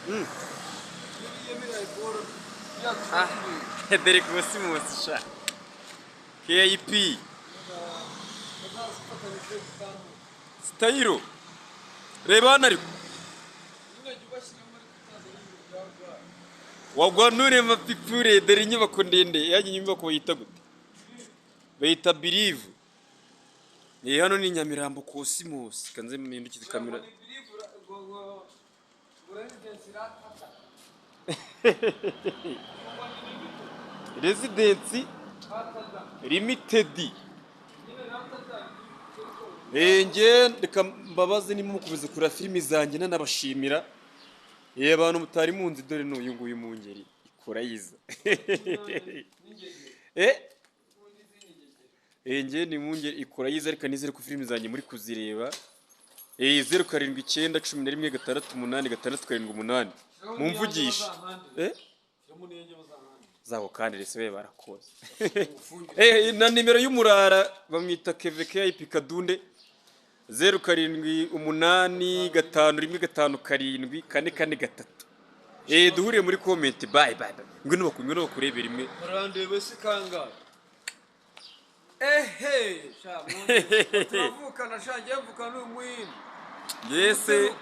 Mm. Yemereye boro Ah, yacu. Derek Wasimus sha. KIP. Bazafatanya kandi. Stayiro. Reba hano ariko. Nyine jya ubashyira muri kutaza y'ibirwa. Wagwanure mapipure dore inyubako ndende. Yanyu inyubako bayita gute? Bayita Believe. Hano ni Nyamirambo Cosmos. Kanze mpindukize kamera. Residence Limited. Nge reka mbabaze niba mukomeza kureba filimi zanjye nanabashimira. Abantu mutari munzi dore n'uyu nguyu mu ngeri ikora yiza. Nge ni mu ngeri ikora yiza reka nizere ko filimi zanjye muri kuzireba. 0791688678 mumvugisha. Zabo kandi rese barakoze. Na nimero y'umurara bamwita KVKIP Kadunde 0785155443. Duhuriye muri comment. Bye. Ngwino bakurebera imwe. Barandebe se kangahe? Sha turavukana sha ngiye mvukana n'umuhinde. Yese.